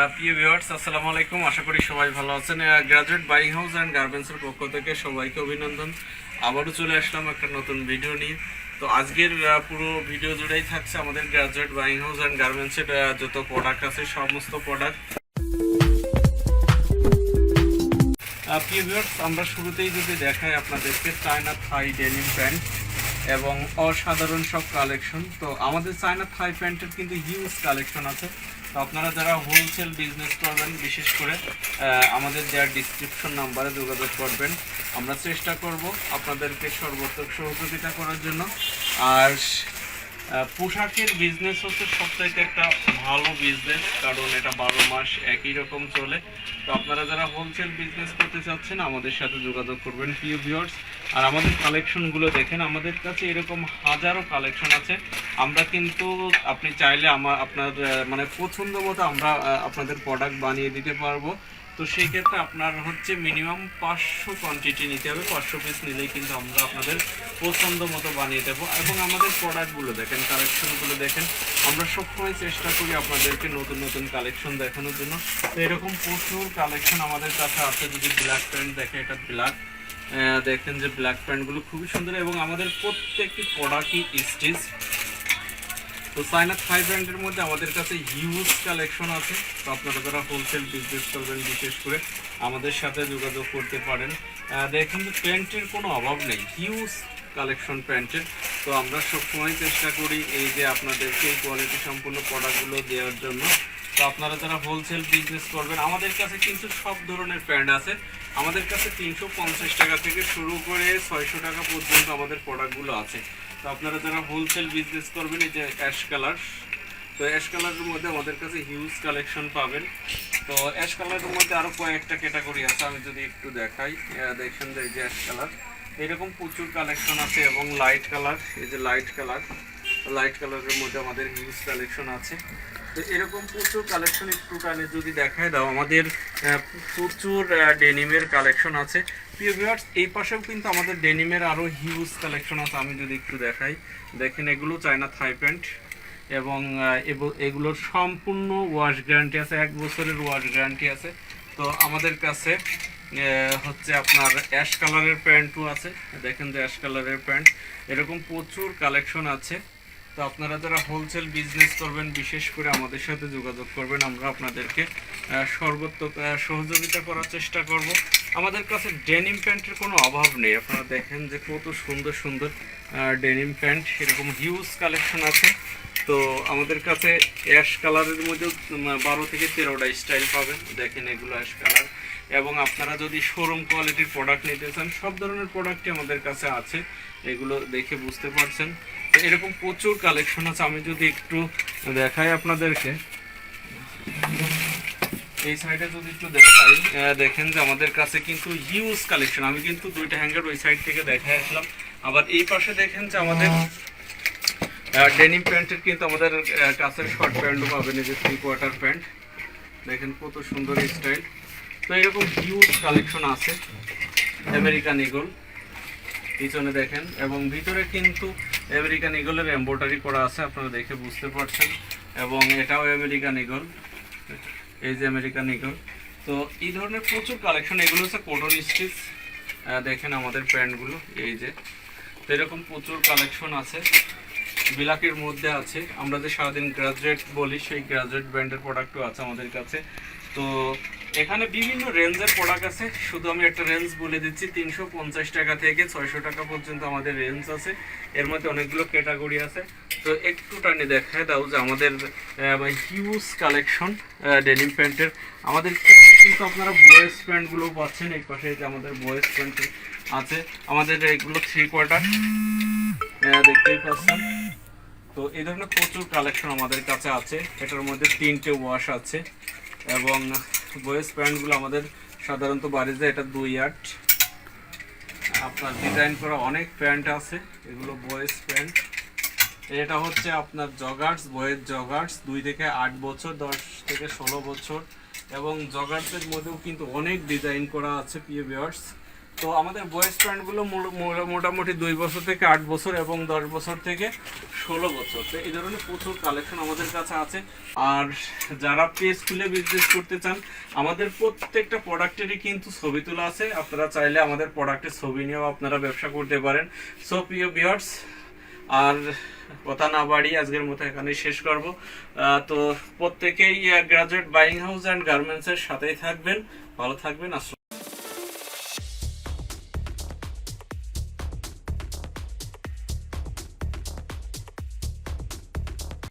প্রিয় ভিউয়ার্স আসসালামু আলাইকুম, আশা করি সবাই ভালো আছেন। গ্রাজুয়েট বাইং হাউস অ্যান্ড গার্মেন্টসের পক্ষ থেকে সবাইকে অভিনন্দন। আবারও চলে আসলাম একটা নতুন ভিডিও নিয়ে। তো আজকের পুরো ভিডিও জুড়েই থাকছে আমাদের গ্রাজুয়েট বাইং হাউস অ্যান্ড গার্মেন্টসের যত প্রোডাক্ট আছে সমস্ত প্রোডাক্ট। প্রিয় ভিউয়ার্স, আমরা শুরুতেই যদি দেখাই আপনাদেরকে চায়না থাই ডেনিম প্যান্ট এবং অসাধারণ সব কালেকশন। তো আমাদের চায়না থাই প্যান্টের কিন্তু হিউজ কালেকশন আছে। তো আপনারা যারা হোলসেল বিজনেস করবেন বিশেষ করে আমাদের দেওয়ার ডিসক্রিপশন নাম্বারে যোগাযোগ করবেন। আমরা চেষ্টা করব আপনাদেরকে সর্বোত্তম সহযোগিতা করার জন্য। আর পোশাকের বিজনেস হচ্ছে সবথেকে একটা ভালো বিজনেস, কারণ এটা 12 মাস একই রকম চলে। তো আপনারা যারা হোলসেল বিজনেস করতে চাচ্ছেন আমাদের সাথে যোগাযোগ করবেন প্রিয় ভিউয়ার্স। আর আমাদের কালেকশনগুলো দেখেন, আমাদের কাছে এরকম হাজারো কালেকশন আছে। আমরা কিন্তু আপনি চাইলে আপনার মানে পছন্দ মতো আমরা আপনাদের প্রোডাক্ট বানিয়ে দিতে পারবো। তো সেই ক্ষেত্রে আপনার হচ্ছে মিনিমাম 500 কোয়ান্টিটি নিতে হবে। 500 পিস নিলেই কিন্তু আমরা আপনাদের পছন্দ মতো বানিয়ে দেবো। এবং আমাদের প্রোডাক্টগুলো দেখেন, কালেকশনগুলো দেখেন, আমরা সবসময় চেষ্টা করি আপনাদেরকে নতুন নতুন কালেকশন দেখানোর জন্য। তো এরকম প্রচুর কালেকশন আমাদের কাছে আছে। যদি ব্ল্যাক প্যান্ট দেখে, এটা ব্ল্যাক, দেখেন যে ব্ল্যাক প্যান্টগুলো খুবই সুন্দর এবং আমাদের প্রত্যেকটি প্রোডাক্টই স্টিচ। তো চায়না থাই ব্র্যান্ডের মধ্যে আমাদের কাছে হিউজ কালেকশন আছে। তো আপনারা যারা হোলসেল বিজনেস করবেন বিশেষ করে আমাদের সাথে যোগাযোগ করতে পারেন। দেখেন যে প্যান্টের কোনো অভাব নেই, হিউজ কালেকশন প্যান্টের। তো আমরা সবসময় চেষ্টা করি এই যে আপনাদেরকে এই কোয়ালিটি সম্পূর্ণ প্রোডাক্টগুলো দেওয়ার জন্য। তো আপনারা যারা হোলসেল বিজনেস করবেন, আমাদের কাছে কিন্তু সব ধরনের প্যান্ট আছে। আমাদের কাছে 350 টাকা থেকে শুরু করে 600 টাকা পর্যন্ত আমাদের প্রোডাক্টগুলো আছে। তো আপনারা যারা হোলসেল বিজনেস করবেন, এই যে অ্যাশ কালার, তো অ্যাশ কালারের মধ্যে আমাদের কাছে হিউজ কালেকশন পাবেন। তো অ্যাশ কালারের মধ্যে আরও কয়েকটা ক্যাটাগরি আছে, আমি যদি একটু দেখাই। দেখেন যে এই যে অ্যাশ কালার, এরকম প্রচুর কালেকশন আছে। এবং লাইট কালার, এই যে লাইট কালার, লাইট কালারের মধ্যে আমাদের হিউজ কালেকশন আছে। তো এরকম প্রচুর কালেকশন একটু টানে যদি দেখায় দাও, আমাদের প্রচুর ডেনিমের কালেকশন আছে প্রিয় ভিউয়ার্স। এই পাশেও কিন্তু আমাদের ডেনিমের আরও হিউজ কালেকশন আছে। আমি যদি একটু দেখাই, দেখেন এগুলো চায়না থাই প্যান্ট এবং এগুলোর সম্পূর্ণ ওয়াশ গ্যারান্টি আছে, 1 বছরের ওয়াশ গ্যারান্টি আছে। তো আমাদের কাছে হচ্ছে আপনার অ্যাশ কালারের প্যান্টও আছে। দেখেন যে অ্যাশ কালারের প্যান্ট, এরকম প্রচুর কালেকশন আছে। তো আপনারা যারা হোলসেল বিজনেস করবেন বিশেষ করে আমাদের সাথে যোগাযোগ করবেন, আমরা আপনাদেরকে সর্বোত্তম সহযোগিতা করার চেষ্টা করব। আমাদের কাছে ডেনিম প্যান্টের কোনো অভাব নেই। আপনারা দেখেন যে কত সুন্দর সুন্দর ডেনিম প্যান্ট, এরকম হিউজ কালেকশন আছে। তো আমাদের কাছে অ্যাশ কালারের মধ্যে 12 থেকে 13টা স্টাইল পাবেন। দেখেন এগুলো অ্যাশ কালার। এবং আপনারা যদি শোরুম কোয়ালিটির প্রোডাক্ট নিতে চান, সব ধরনের প্রোডাক্টই আমাদের কাছে আছে, এগুলো দেখে বুঝতে পারছেন। তো এরকম প্রচুর কালেকশন আছে। আমি যদি একটু দেখাই আপনাদেরকে, এই সাইডে যদি একটু দেখাই, দেখেন যে আমাদের কাছে কিন্তু হিউজ কালেকশন। আমি কিন্তু 2টা হ্যাঙ্গার ওই সাইড থেকে দেখাই আসলাম। আবার এই পাশে দেখেন যে আমাদের ডেনিম প্যান্টের কিন্তু আমাদের কাছের শর্ট প্যান্টও পাবেন, এই যে 3/4 প্যান্ট, দেখেন কত সুন্দর স্টাইল। তো এরকম হিউজ কালেকশন আছে। আমেরিকান ইগল পিছনে দেখেন, এবং ভিতরে কিন্তু আমেরিকান ইগলের এমব্রয়ডারি করা আছে, আপনারা দেখে বুঝতে পারছেন। এবং এটাও আমেরিকান ইগল, এই যে আমেরিকান ইগল। তো এই ধরনের প্রচুর কালেকশন, এগুলো হচ্ছে কটন স্টিচ। দেখেন আমাদের প্যান্টগুলো, এই যে। তো এরকম প্রচুর কালেকশন আছে। বিলাকের মধ্যে আছে, আমরা যে সারাদিন গ্রাজুয়েট বলি সেই গ্রাজুয়েট ব্র্যান্ডের প্রোডাক্টও আছে আমাদের কাছে। তো এখানে বিভিন্ন রেঞ্জের প্রোডাক্ট আছে। শুধু আমি একটা রেঞ্জ বলে দিচ্ছি, 350 টাকা থেকে 600 টাকা পর্যন্ত আমাদের রেঞ্জ আছে। এর মধ্যে অনেকগুলো ক্যাটাগরি আছে। তো একটু টানে দেখায় দাও যে আমাদের হিউজ কালেকশন ডেনিম প্যান্টের। আমাদের কিন্তু আপনারা বয়েজ প্যান্টগুলো পাচ্ছেন। এই পাশে যে আমাদের বয়েজ প্যান্ট আছে, আমাদের এগুলো 3/4 দেখতেই পাচ্ছেন। তো এই ধরনের প্রচুর কালেকশন আমাদের কাছে আছে। এটার মধ্যে 3টে ওয়াশ আছে। এবং বয়েজ প্যান্টগুলো আমাদের সাধারণত বাড়ি যায়, এটা 2/8। আপনার ডিজাইন করা অনেক প্যান্ট আছে, এগুলো বয়েজ প্যান্ট। এটা হচ্ছে আপনার জগার্স, বয়েজ জগার্স, 2 থেকে 8 বছর, 10 থেকে 16 বছর। এবং জগার্সের মধ্যেও কিন্তু অনেক ডিজাইন করা আছে প্রিয় ভিউয়ার্স। তো আমাদের বয়েজ প্যান্টগুলো মোটামুটি 2 বছর থেকে 8 বছর এবং 10 বছর থেকে 16 বছর, তো এই ধরনের প্রচুর কালেকশন আমাদের কাছে আছে। আর যারা পেজ খুলে বিজনেস করতে চান, আমাদের প্রত্যেকটা প্রোডাক্টেরই কিন্তু ছবি তোলা আছে, আপনারা চাইলে আমাদের প্রোডাক্টের ছবি নিয়েও আপনারা ব্যবসা করতে পারেন। সো প্রিয় ভিউয়ার্স, আর কথা না বাড়িয়ে আজকের মতো এখানেই শেষ করব। তো প্রত্যেকেই গ্রাজুয়েট বাইং হাউস অ্যান্ড গার্মেন্টসের সাথেই থাকবেন, ভালো থাকবেন।